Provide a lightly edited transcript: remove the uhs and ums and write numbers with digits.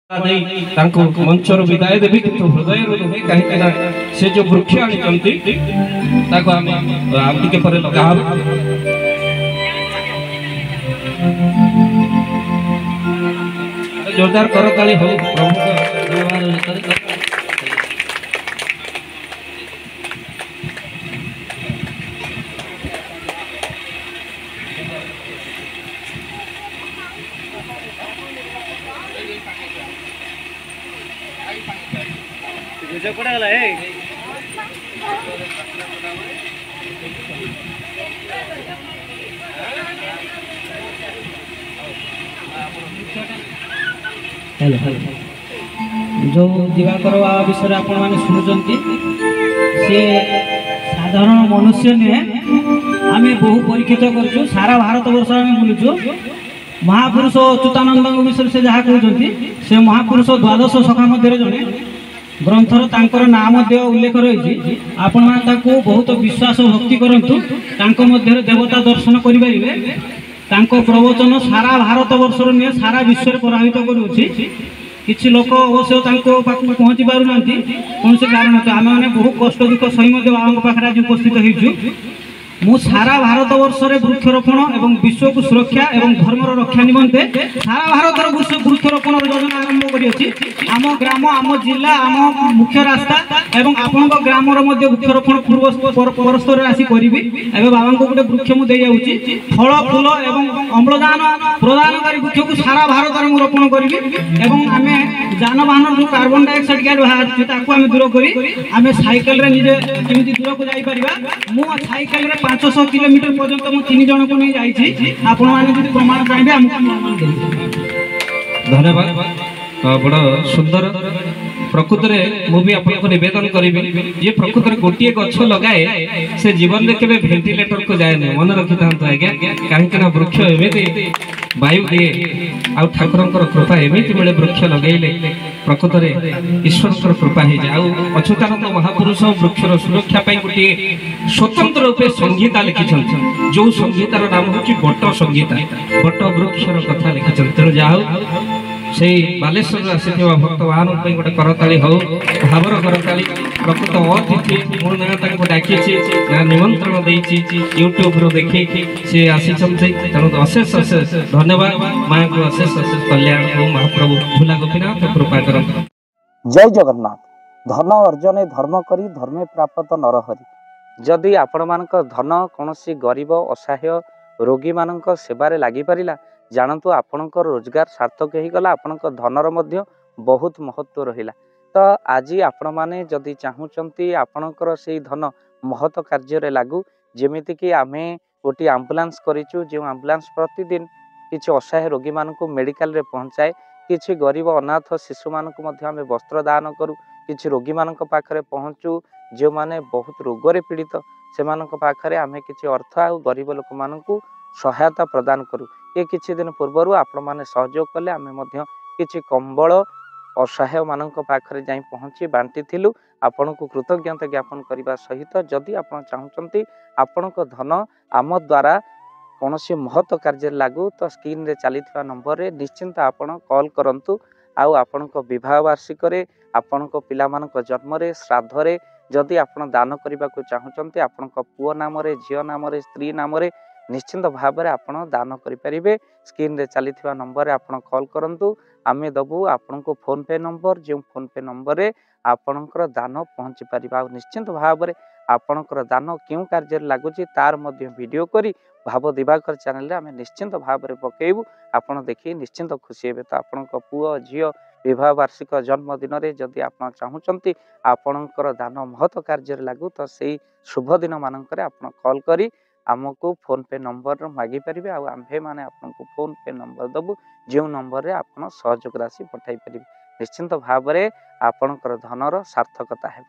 मंचर विदाय देवी कि हृदय नुहे कहीं से जो वृक्ष आनी पर लगा जोरदार करताली हो प्रभु जो पड़ा गला है हेलो हेलो जो दिवाकर बाबा विषय आपण माने सुनुचंती से साधारण मनुष्य नुहे आम बहु परीक्षित करछु सारा भारत वर्ष आम बुलुछु महापुरुष अच्युतानंद विषय से जहाँ कहते से महापुरुष द्वादश सखा मध्य जड़े ग्रंथर तांकर नाम उल्लेख रही आपण मैंने बहुत विश्वास भक्ति करूँ देवता दर्शन करें प्रवचन सारा भारत वर्ष नुहे सारा विश्व प्रभावित करुच्ची किसी लोक अवश्य पाखक पहुँची पारना कौन से कारण तो आम मैंने बहुत कष्ट दुख सही बाबा पाखे आज उपस्थित हो मु सारा भारत वर्ष में वृक्षरोपण एवं विश्व को सुरक्षा एवं धर्मर रक्षा निमंते सारा भारत वृक्षरोपण योजना आरंभ करी आम ग्राम आम जिला आम मुख्य रास्ता एवं आपण ग्राम वृक्षरोपण पूर्व परस्पर आसी करी एवं बाबा को गोटे वृक्ष मुझे जाऊँगी फल फूल एवं अम्लजान प्रदानकारी वृक्ष को सारा भारत में रोपण करी एवं आम जानवाहन जो कार्बन डाइऑक्साइड गैस बाहर दूर करी आम साइकेल निजे जमी दूर को जापर मु साइकेल 500 किलोमीटर पर्यंत मु 3 जन को नहीं जाइछि आपण माने जदि प्रमाण चाहिए हमको धन्यवाद बड़ा सुंदर प्रकृत में मुझे आपको निवेदन करी जे प्रकृत में गोटे गछ लगाए से जीवन में केबे वेंटिलेटर को जाए नहीं मन रखी था आज्ञा कहीं वृक्ष एमती वायु दिए आ ठाकुर कृपा एमती बेले वृक्ष लगेले प्रकृत में ईश्वर कृपा हो जाए अच्युतानंद महापुरुष वृक्षर सुरक्षा गोटे स्वतंत्र रूपे संहिता लिखिं जो संहितार नाम हूँ बट संहिता बट वृक्षर कथा लिखिं तेणु जहाँ से बालेश्वर आसी भक्त मान गोटे करताली हो भावर करताली प्रकृत अतिथि मुझे डाकी निमंत्रण देती यूट्यूब देखी सी आसी तेणु अशेष अशेष धन्यवाद माँ को अशेष अशेष कल्याण हो महाप्रभु झूला गोपीनाथ कृपा कर जय जगन्नाथ धन अर्जने धर्म करी धर्मे प्राप्त नरहरि जदि आपण मानक धन कौन गरीब असहाय रोगी मानक सेवारे लगी पारिला जानतु आपणकर रोजगार सार्थक हो गला आपणकर धनर मध्य बहुत महत्व रहिला तो आज आपण माने जदि चाहूचंती आपणकर से धन महत कार्य लागू जेमिति कि आमे गोटे आम्बुलांस करिचु जो आम्बुलांस प्रतिदिन किछि असहाय रोगी मानक मेडिकल रे पहुंचाए किछि गरीब अनाथ शिशु मानक मध्य आमे वस्त्र दान करू किछि रोगी मानक पाखरे पहुंचू जो माने बहुत रोगरे पीड़ित से मानक पाखरे आमे किछि अर्थ आ गरीब लोक मानकू सहायता प्रदान करू ये किछि दिन पूर्वर आपण माने सहयोग कले आमे मध्य किछि कंबल असहाय मानक पाखरे जाई पहुंची बांटी थिलु आपण को कृतज्ञता ज्ञापन करने सहित जदि आपण चाहूचंती आपण को धन आम द्वारा कौन से महत्व कार्य लागू तो स्क्रीन रे चली नंबर रे निश्चिंत आपण कॉल करंतु आउ आपण को विवाह वार्षिक रे आपण को पिला मानक जन्म रे श्राद्ध रे जदि आपण दान करने को चाहूचंती आपण को पुओ नाम रे झियो नाम रे स्त्री नाम रे निश्चिंत भाव में आपण दान करें स्क्रीन रे चली नंबर आपण कॉल करंतु आमे दबू आपण को फोन पे नंबर जो फोन पे नंबर रे आपणकर दान पहुँची पार निश्चिंत भाव में आपणकर दान क्यों कार्य लगुच तार मध्य वीडियो करी भाव दिवाकर चैनल आम निश्चिंत भाव में पकेबू आपण देखिए निश्चिंत खुशी हे तो आपण पुओ झील विवाह वार्षिक जन्मदिन में जदि आप चाहूँगी आपणकर दान महत्व कार्य लागू तो से शुभ दिन मानक आप कॉल करी आमको फोन पे नंबर मागी पारे आम्भे मैंने आपको फोन पे नंबर दबू जो नंबर रे आप सहयोग राशि पठाई पारे निश्चिंत भाव में आपणकर धनर सार्थकता है।